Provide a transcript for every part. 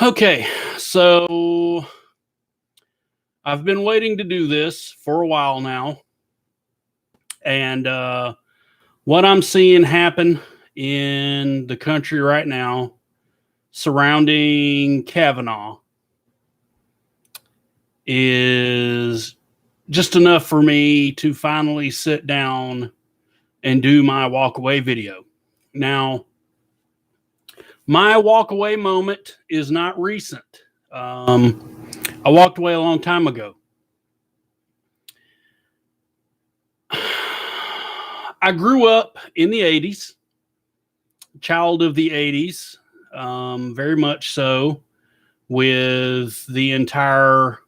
Okay, so I've been waiting to do this for a while now. And what I'm seeing happen in the country right now surrounding Kavanaugh is just enough for me to finally sit down and do my walk away video. Now, my walk away moment is not recent. I walked away a long time ago. I grew up in the 80s, child of the 80s, very much so, with the entire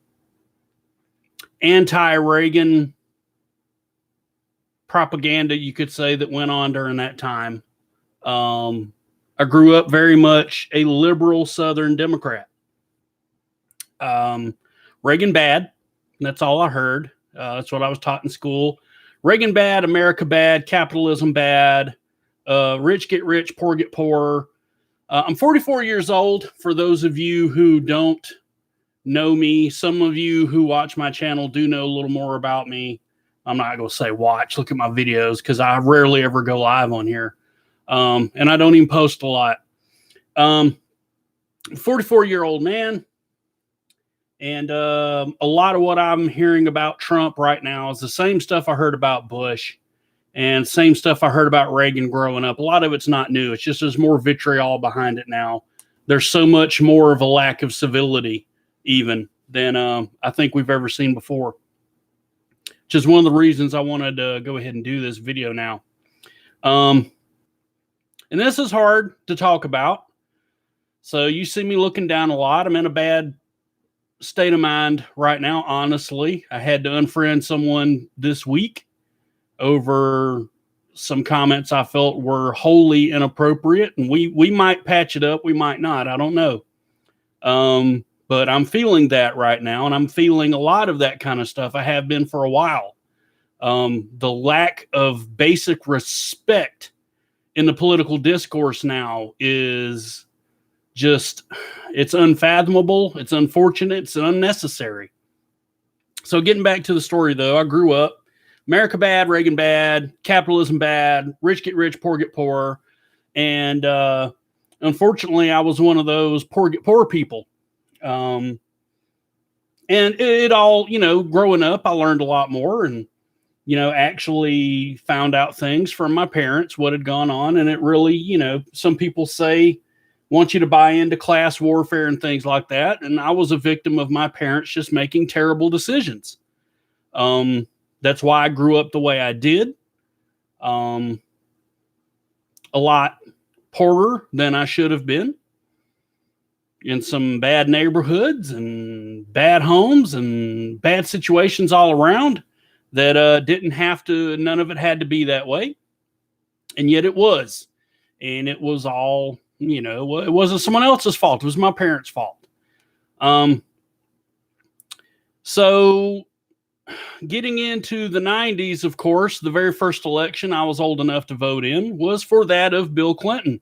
anti-Reagan propaganda, you could say, that went on during that time. I grew up very much a liberal Southern Democrat. Reagan bad. That's all I heard. That's what I was taught in school. Reagan bad, America bad, capitalism bad, rich get rich, poor get poor. I'm 44 years old. For those of you who don't know me, some of you who watch my channel do know a little more about me. I'm not going to say watch, look at my videos, because I rarely ever go live on here. And I don't even post a lot. 44-year-old man. And a lot of what I'm hearing about Trump right now is the same stuff I heard about Bush and same stuff I heard about Reagan growing up. A lot of it's not new. It's just there's more vitriol behind it now. There's so much more of a lack of civility even than I think we've ever seen before. Which is one of the reasons I wanted to go ahead and do this video now. And this is hard to talk about. So you see me looking down a lot. I'm in a bad state of mind right now, honestly. I had to unfriend someone this week over some comments I felt were wholly inappropriate, and we might patch it up, we might not, I don't know. But I'm feeling that right now, and I'm feeling a lot of that kind of stuff. I have been for a while. The lack of basic respect in the political discourse now is just, it's unfathomable, it's unfortunate, it's unnecessary. So getting back to the story, though, I grew up America bad, Reagan bad, capitalism bad, rich get rich, poor get poor. And unfortunately, I was one of those poor get poor people. And it all, growing up, I learned a lot more and, actually found out things from my parents, what had gone on. And it really, some people say, want you to buy into class warfare and things like that. And I was a victim of my parents just making terrible decisions. That's why I grew up the way I did. A lot poorer than I should have been, in some bad neighborhoods and bad homes and bad situations all around that didn't have to, none of it had to be that way. And yet it was. And it was all, it wasn't someone else's fault. It was my parents' fault. So getting into the 90s, of course, the very first election I was old enough to vote in was for that of Bill Clinton.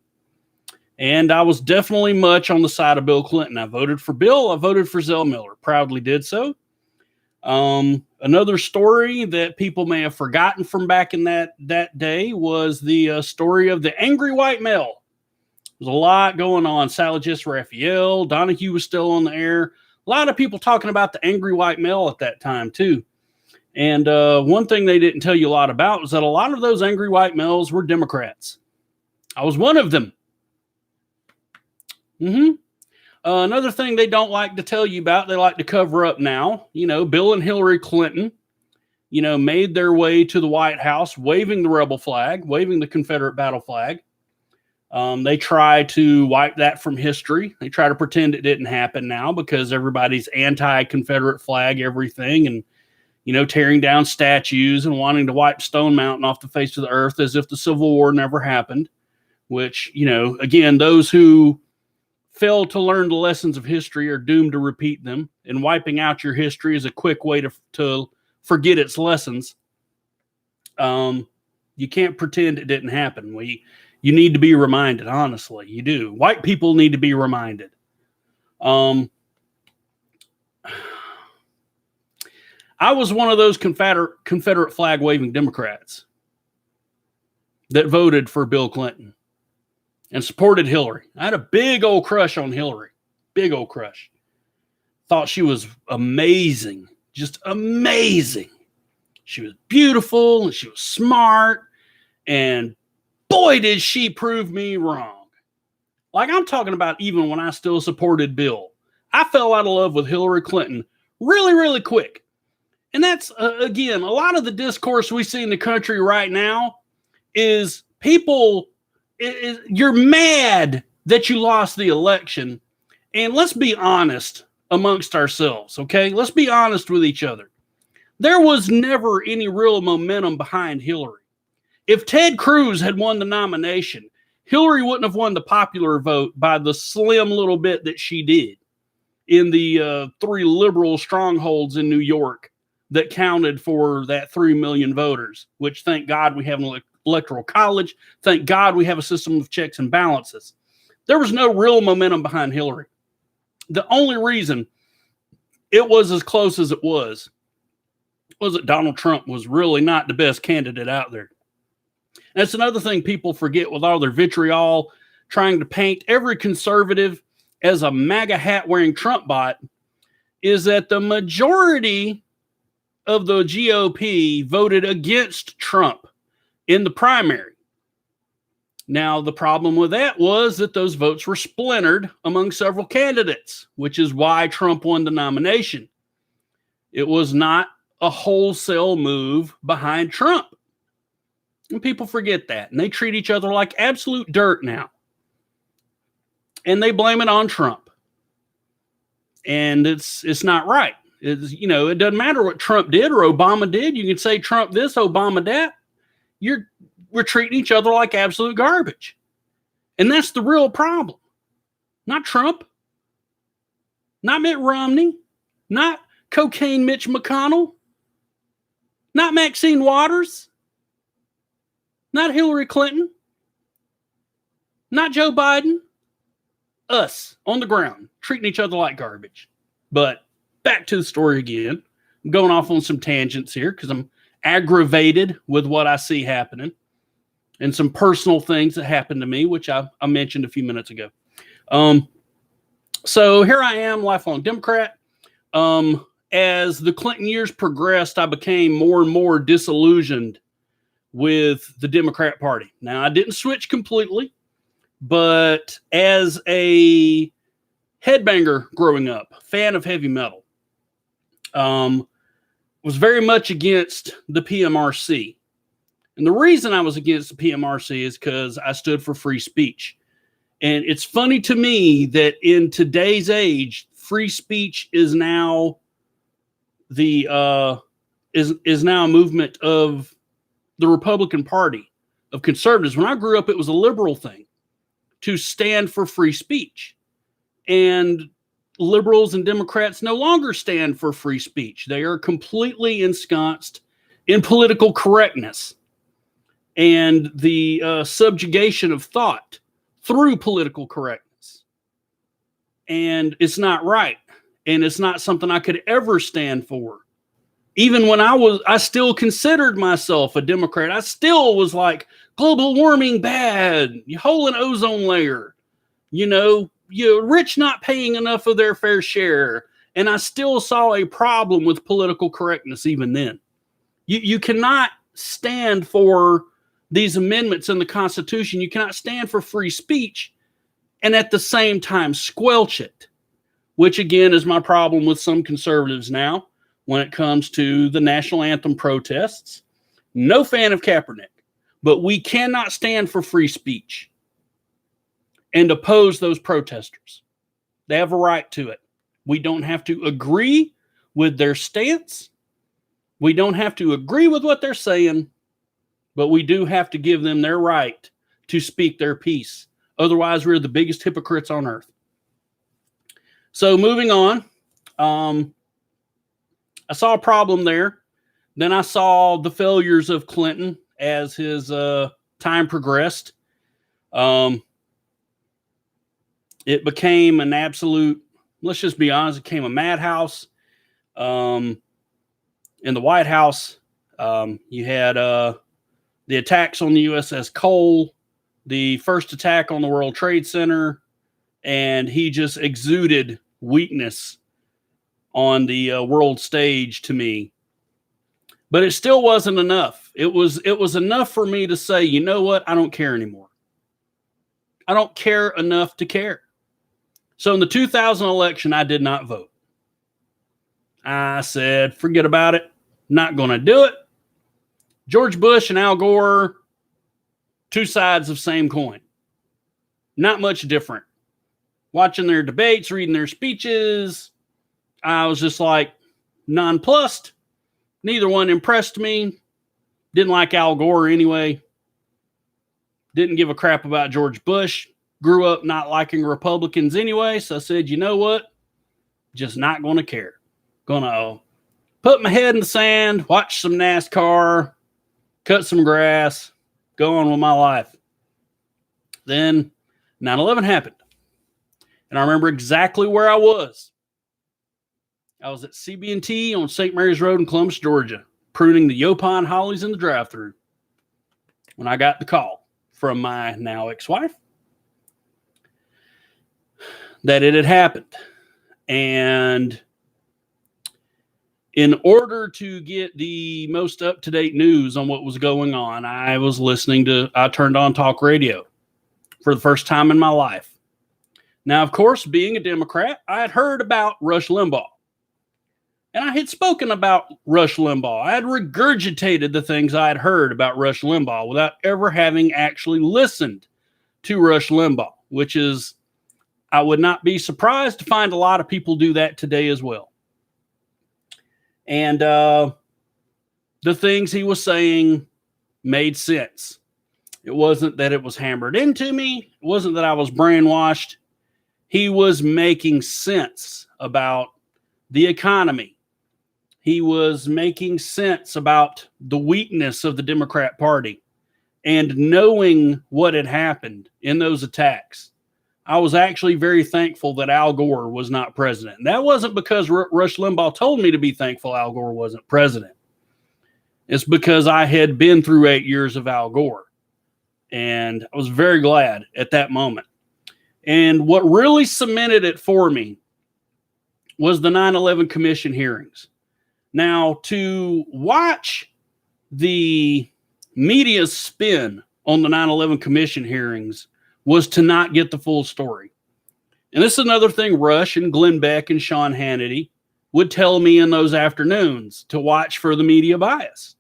And I was definitely much on the side of Bill Clinton. I voted for Bill. I voted for Zell Miller. Proudly did so. Another story that people may have forgotten from back in that day was the story of the angry white male. There's a lot going on. Salagis Raphael, Donahue was still on the air. A lot of people talking about the angry white male at that time, too. And one thing they didn't tell you a lot about was that a lot of those angry white males were Democrats. I was one of them. Another thing they don't like to tell you about, they like to cover up now. Bill and Hillary Clinton, made their way to the White House, waving the rebel flag, waving the Confederate battle flag. They try to wipe that from history. They try to pretend it didn't happen now because everybody's anti-Confederate flag, everything, and, tearing down statues and wanting to wipe Stone Mountain off the face of the earth as if the Civil War never happened, which, again, those who fail to learn the lessons of history are doomed to repeat them, and wiping out your history is a quick way to forget its lessons. You can't pretend it didn't happen. You need to be reminded, honestly. You do. White people need to be reminded. I was one of those Confederate flag waving Democrats that voted for Bill Clinton and supported Hillary. I had a big old crush on Hillary. Big old crush. Thought she was amazing. Just amazing. She was beautiful and she was smart. And boy, did she prove me wrong. Like, I'm talking about even when I still supported Bill. I fell out of love with Hillary Clinton really, really quick. And that's, again, a lot of the discourse we see in the country right now is people, you're mad that you lost the election. And let's be honest amongst ourselves, okay? Let's be honest with each other. There was never any real momentum behind Hillary. If Ted Cruz had won the nomination, Hillary wouldn't have won the popular vote by the slim little bit that she did in the 3 liberal strongholds in New York that counted for that 3 million voters, which thank God we have an electoral college. Thank God we have a system of checks and balances. There was no real momentum behind Hillary. The only reason it was as close as it was that Donald Trump was really not the best candidate out there. That's another thing people forget with all their vitriol, trying to paint every conservative as a MAGA hat wearing Trump bot, is that the majority of the GOP voted against Trump in the primary. Now, the problem with that was that those votes were splintered among several candidates, which is why Trump won the nomination. It was not a wholesale move behind Trump. And people forget that. And they treat each other like absolute dirt now. And they blame it on Trump. And it's not right. It's, you know, it doesn't matter what Trump did or Obama did. You can say Trump this, Obama that. We're treating each other like absolute garbage. And that's the real problem. Not Trump. Not Mitt Romney. Not cocaine Mitch McConnell. Not Maxine Waters. Not Hillary Clinton. Not Joe Biden. Us on the ground, treating each other like garbage. But back to the story again. I'm going off on some tangents here because I'm aggravated with what I see happening and some personal things that happened to me, which I mentioned a few minutes ago. So here I am, lifelong Democrat. As the Clinton years progressed, I became more and more disillusioned with the Democrat Party. Now, I didn't switch completely, but as a headbanger growing up, fan of heavy metal, was very much against the PMRC. And the reason I was against the PMRC is because I stood for free speech. And it's funny to me that in today's age, free speech is now is now a movement of the Republican Party, of conservatives. When I grew up, it was a liberal thing to stand for free speech. And liberals and Democrats no longer stand for free speech. They are completely ensconced in political correctness and the subjugation of thought through political correctness. And it's not right. And it's not something I could ever stand for. Even when I still considered myself a Democrat. I still was like, global warming bad, hole in ozone layer, rich not paying enough of their fair share. And I still saw a problem with political correctness even then. You cannot stand for these amendments in the Constitution. You cannot stand for free speech and at the same time squelch it, which again is my problem with some conservatives now when it comes to the national anthem protests. No fan of Kaepernick, but we cannot stand for free speech and oppose those protesters. They have a right to it. We don't have to agree with their stance. We don't have to agree with what they're saying, but we do have to give them their right to speak their piece. Otherwise, we're the biggest hypocrites on earth. So moving on, I saw a problem there. Then I saw the failures of Clinton as his time progressed. It became an absolute let's just be honest, it became a madhouse. In the White House, you had the attacks on the USS Cole, the first attack on the World Trade Center, and he just exuded weakness on the world stage to me. But it still wasn't enough. It was enough for me to say, you know what? I don't care anymore. I don't care enough to care. So in the 2000 election, I did not vote. I said, forget about it. Not going to do it. George Bush and Al Gore, two sides of same coin. Not much different. Watching their debates, reading their speeches, I was just like nonplussed. Neither one impressed me. Didn't like Al Gore anyway. Didn't give a crap about George Bush. Grew up not liking Republicans anyway. So I said, you know what? Just not going to care. Going to put my head in the sand, watch some NASCAR, cut some grass, go on with my life. Then 9/11 happened. And I remember exactly where I was. I was at CB&T on St. Mary's Road in Columbus, Georgia, pruning the Yopon hollies in the drive-thru when I got the call from my now ex-wife that it had happened. And in order to get the most up-to-date news on what was going on, I turned on talk radio for the first time in my life. Now, of course, being a Democrat, I had heard about Rush Limbaugh. And I had spoken about Rush Limbaugh. I had regurgitated the things I had heard about Rush Limbaugh without ever having actually listened to Rush Limbaugh, which is, I would not be surprised to find a lot of people do that today as well. And the things he was saying made sense. It wasn't that it was hammered into me. It wasn't that I was brainwashed. He was making sense about the economy. He was making sense about the weakness of the Democrat Party. And knowing what had happened in those attacks, I was actually very thankful that Al Gore was not president. And that wasn't because Rush Limbaugh told me to be thankful Al Gore wasn't president. It's because I had been through 8 years of Al Gore. And I was very glad at that moment. And what really cemented it for me was the 9/11 Commission hearings. Now, to watch the media's spin on the 9/11 Commission hearings was to not get the full story. And this is another thing Rush and Glenn Beck and Sean Hannity would tell me in those afternoons, to watch for the media bias,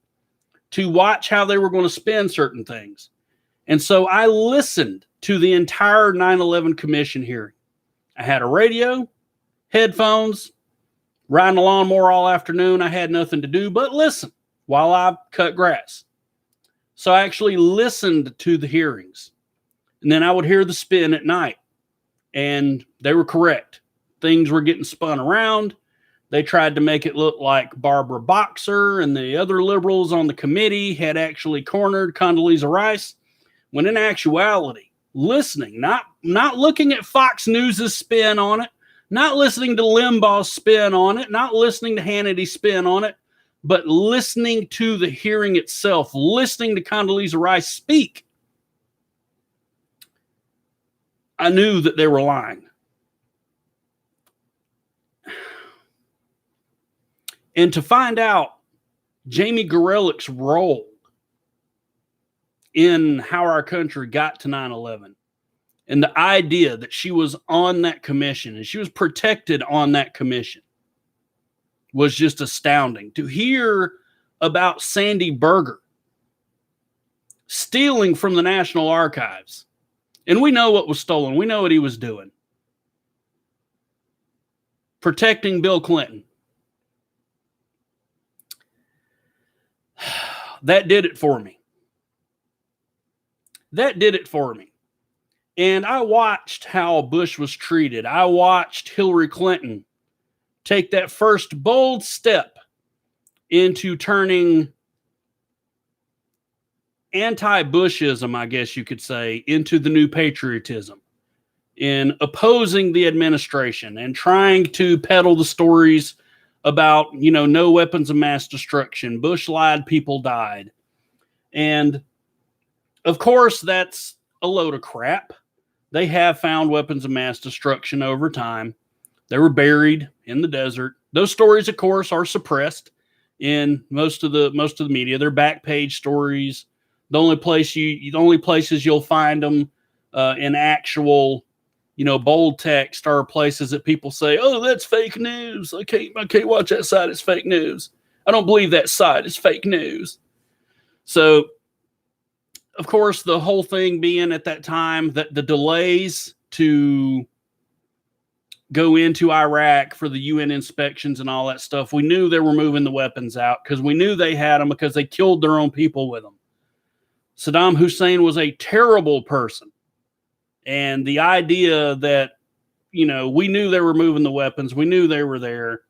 to watch how they were going to spin certain things. And so I listened to the entire 9/11 Commission hearing. I had a radio, headphones, riding a lawnmower all afternoon. I had nothing to do but listen while I cut grass. So I actually listened to the hearings. And then I would hear the spin at night. And they were correct. Things were getting spun around. They tried to make it look like Barbara Boxer and the other liberals on the committee had actually cornered Condoleezza Rice, when in actuality, listening, not looking at Fox News' spin on it, not listening to Limbaugh's spin on it, not listening to Hannity's spin on it, but listening to the hearing itself, listening to Condoleezza Rice speak, I knew that they were lying. And to find out Jamie Gorelick's role in how our country got to 9/11, and the idea that she was on that commission and she was protected on that commission was just astounding. To hear about Sandy Berger stealing from the National Archives, and we know what was stolen. We know what he was doing. Protecting Bill Clinton. That did it for me. That did it for me. And I watched how Bush was treated. I watched Hillary Clinton take that first bold step into turning anti-Bushism, I guess you could say, into the new patriotism. in opposing the administration and trying to peddle the stories about, no weapons of mass destruction. Bush lied, people died. And of course, that's a load of crap. They have found weapons of mass destruction over time. They were buried in the desert. Those stories, of course, are suppressed in most of the media. They're back page stories. The only places you'll find them in actual, bold text are places that people say, "Oh, that's fake news. I can't watch that site. It's fake news. I don't believe that site. It's fake news." So, of course, the whole thing being at that time that the delays to go into Iraq for the UN inspections and all that stuff, we knew they were moving the weapons out because we knew they had them because they killed their own people with them. Saddam Hussein was a terrible person. And the idea that, we knew they were moving the weapons, we knew they were there.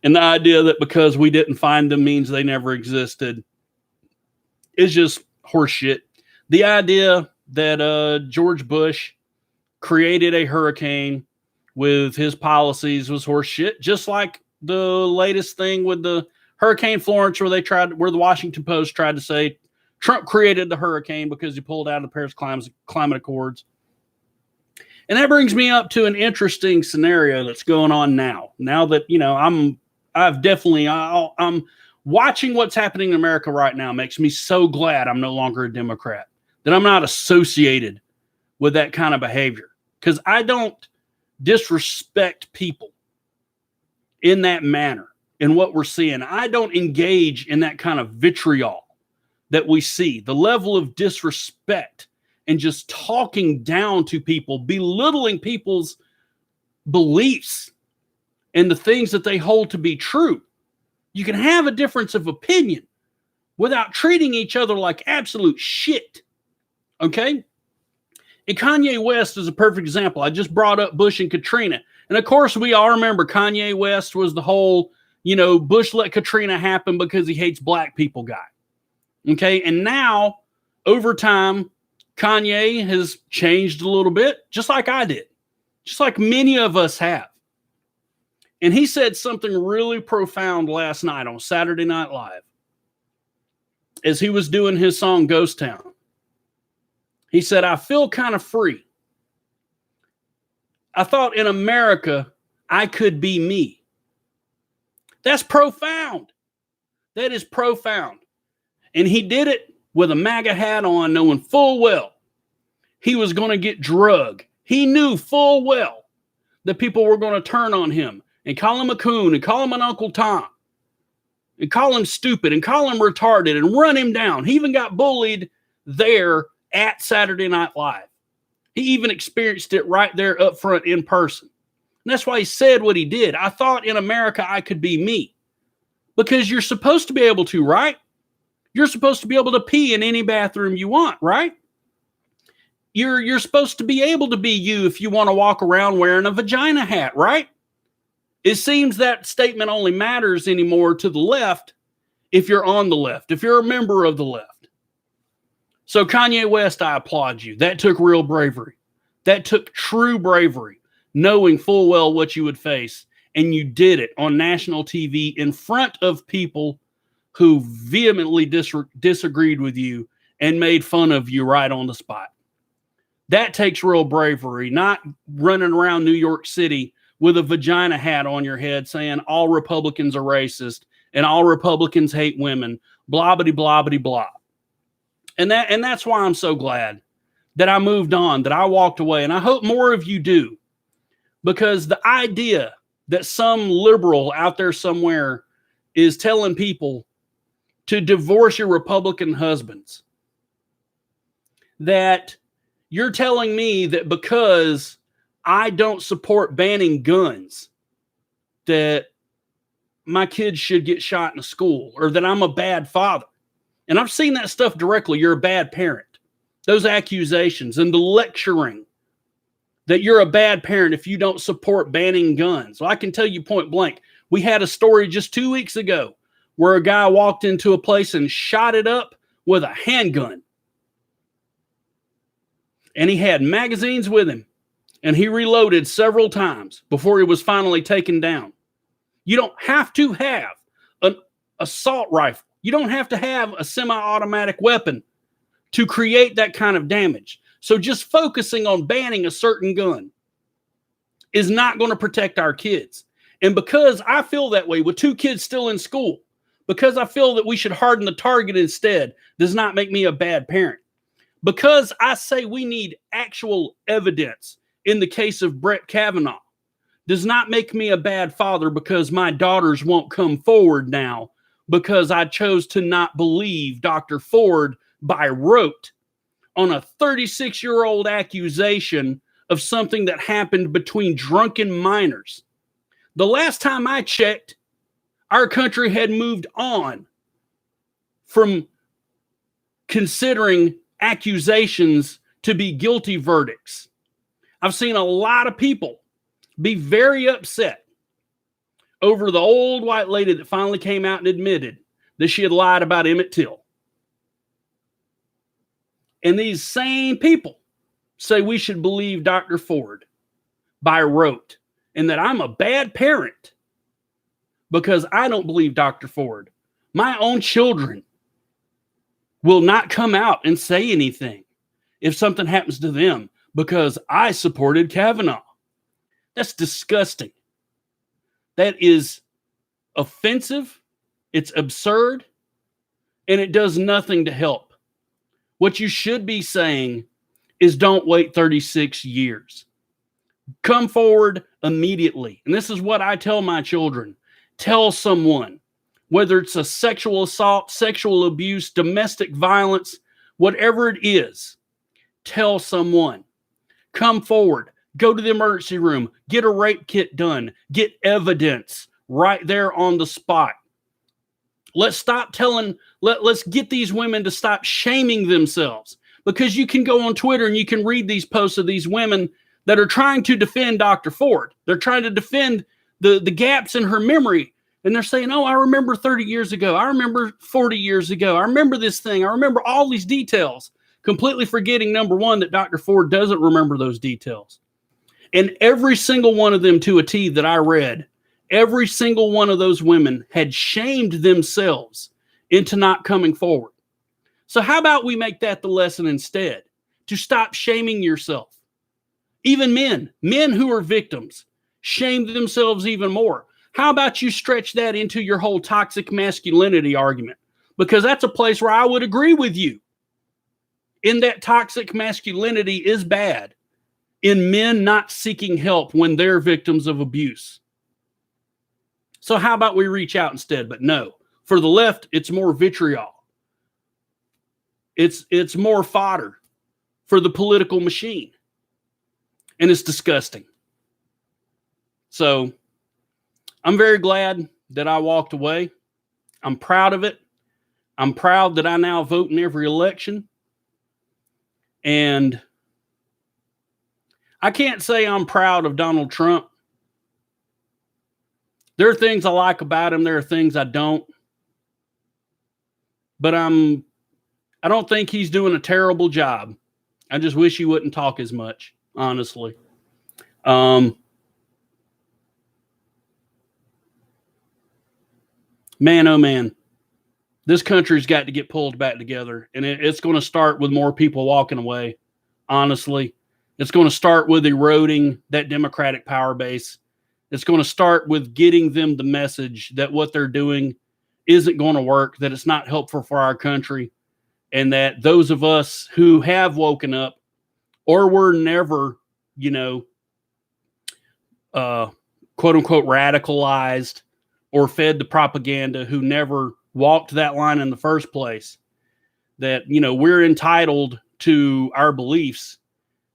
And the idea that because we didn't find them means they never existed is just horseshit. The idea that George Bush created a hurricane with his policies was horseshit, just like the latest thing with the Hurricane Florence, where the Washington Post tried to say Trump created the hurricane because he pulled out of the Paris Climate Accords. And that brings me up to an interesting scenario that's going on now. Now that, I'm watching what's happening in America right now makes me so glad I'm no longer a Democrat, that I'm not associated with that kind of behavior, because I don't disrespect people in that manner in what we're seeing. I don't engage in that kind of vitriol that we see, the level of disrespect and just talking down to people, belittling people's beliefs and the things that they hold to be true. You can have a difference of opinion without treating each other like absolute shit. Okay? And Kanye West is a perfect example. I just brought up Bush and Katrina. And of course, we all remember Kanye West was the whole, Bush let Katrina happen because he hates black people guy. Okay? And now, over time, Kanye has changed a little bit, just like I did. Just like many of us have. And he said something really profound last night on Saturday Night Live as he was doing his song Ghost Town. He said, "I feel kind of free. I thought in America, I could be me." That's profound. That is profound. And he did it with a MAGA hat on, knowing full well he was going to get drugged. He knew full well that people were going to turn on him and call him a coon and call him an Uncle Tom and call him stupid and call him retarded and run him down. He even got bullied there at Saturday Night Live. He even experienced it right there up front in person. And that's why he said what he did. I thought in America I could be me. Because you're supposed to be able to, right? You're supposed to be able to pee in any bathroom you want, right? You're supposed to be able to be you if you want to walk around wearing a vagina hat, right? It seems that statement only matters anymore to the left if you're on the left, if you're a member of the left. So Kanye West, I applaud you. That took real bravery. That took true bravery, knowing full well what you would face. And you did it on national TV in front of people who vehemently disagreed with you and made fun of you right on the spot. That takes real bravery, not running around New York City with a vagina hat on your head saying all Republicans are racist and all Republicans hate women, blah, blah, blah, blah, blah. And that's why I'm so glad that I moved on, that I walked away. And I hope more of you do, because the idea that some liberal out there somewhere is telling people to divorce your Republican husbands, that you're telling me that because I don't support banning guns, that my kids should get shot in a school, or that I'm a bad father. And I've seen that stuff directly. You're a bad parent. Those accusations and the lecturing that you're a bad parent if you don't support banning guns. Well, I can tell you point blank. We had a story just 2 weeks ago where a guy walked into a place and shot it up with a handgun. And he had magazines with him. and he reloaded several times before he was finally taken down. You don't have to have an assault rifle. You don't have to have a semi-automatic weapon to create that kind of damage. So just focusing on banning a certain gun is not going to protect our kids. And because I feel that way with 2 kids still in school, because I feel that we should harden the target instead, does not make me a bad parent. Because I say we need actual evidence in the case of Brett Kavanaugh, does not make me a bad father because my daughters won't come forward now because I chose to not believe Dr. Ford by rote on a 36-year-old accusation of something that happened between drunken minors. The last time I checked, our country had moved on from considering accusations to be guilty verdicts. I've seen a lot of people be very upset over the old white lady that finally came out and admitted that she had lied about Emmett Till. And these same people say we should believe Dr. Ford by rote, and that I'm a bad parent because I don't believe Dr. Ford. My own children will not come out and say anything if something happens to them because I supported Kavanaugh. That's disgusting. That is offensive. It's absurd. And it does nothing to help. What you should be saying is don't wait 36 years. Come forward immediately. And this is what I tell my children. Tell someone, whether it's a sexual assault, sexual abuse, domestic violence, whatever it is, tell someone. Come forward. Go to the emergency room. Get a rape kit done. Get evidence right there on the spot. Let's get these women to stop shaming themselves, because you can go on Twitter and you can read these posts of these women that are trying to defend Dr. Ford. They're trying to defend the gaps in her memory. And they're saying, oh, I remember 30 years ago. I remember 40 years ago. I remember this thing. I remember all these details, completely forgetting, number one, that Dr. Ford doesn't remember those details. And every single one of them to a T that I read, every single one of those women had shamed themselves into not coming forward. So how about we make that the lesson instead? To stop shaming yourself. Even men who are victims, shame themselves even more. How about you stretch that into your whole toxic masculinity argument? Because that's a place where I would agree with you. In that toxic masculinity is bad. In men not seeking help when they're victims of abuse. So how about we reach out instead? But no, for the left, it's more vitriol. It's more fodder for the political machine. And it's disgusting. So I'm very glad that I walked away. I'm proud of it. I'm proud that I now vote in every election. And I can't say I'm proud of Donald Trump. There are things I like about him. There are things I don't. But I don't think he's doing a terrible job. I just wish he wouldn't talk as much, honestly. Man, oh man, this country's got to get pulled back together. And it's going to start with more people walking away, honestly. It's going to start with eroding that Democratic power base. It's going to start with getting them the message that what they're doing isn't going to work, that it's not helpful for our country, and that those of us who have woken up or were never, quote unquote radicalized or fed the propaganda, who never walked that line in the first place, that, we're entitled to our beliefs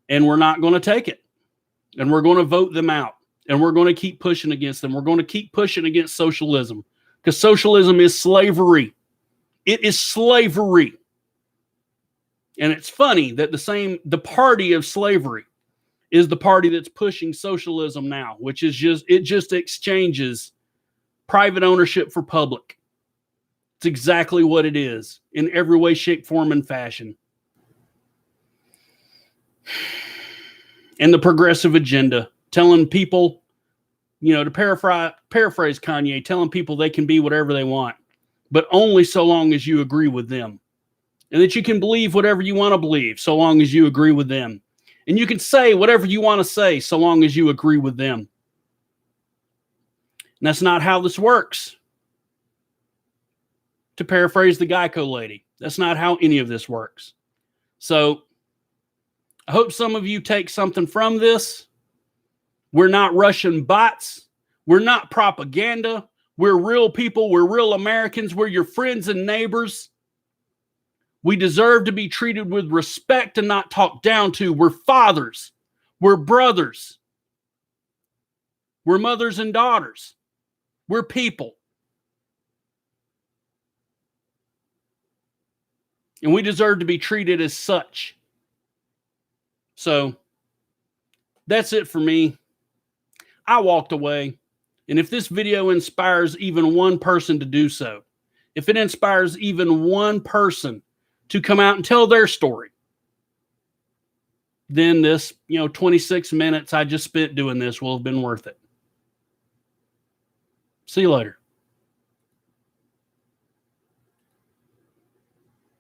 and we're not going to take it. And we're going to vote them out. And we're going to keep pushing against them. We're going to keep pushing against socialism, because socialism is slavery. It is slavery. And it's funny that the party of slavery is the party that's pushing socialism now, which is just exchanges private ownership for public. It's exactly what it is in every way, shape, form, and fashion. and the progressive agenda, telling people, to paraphrase Kanye, telling people they can be whatever they want, but only so long as you agree with them. And that you can believe whatever you want to believe so long as you agree with them. And you can say whatever you want to say so long as you agree with them. And that's not how this works. To paraphrase the Geico lady, that's not how any of this works. So I hope some of you take something from this. We're not Russian bots. We're not propaganda. We're real people. We're real Americans. We're your friends and neighbors. We deserve to be treated with respect and not talked down to. We're fathers. We're brothers. We're mothers and daughters. We're people. And we deserve to be treated as such. So that's it for me. I walked away. And if this video inspires even one person to do so, if it inspires even one person to come out and tell their story, then this, 26 minutes I just spent doing this will have been worth it. See you later.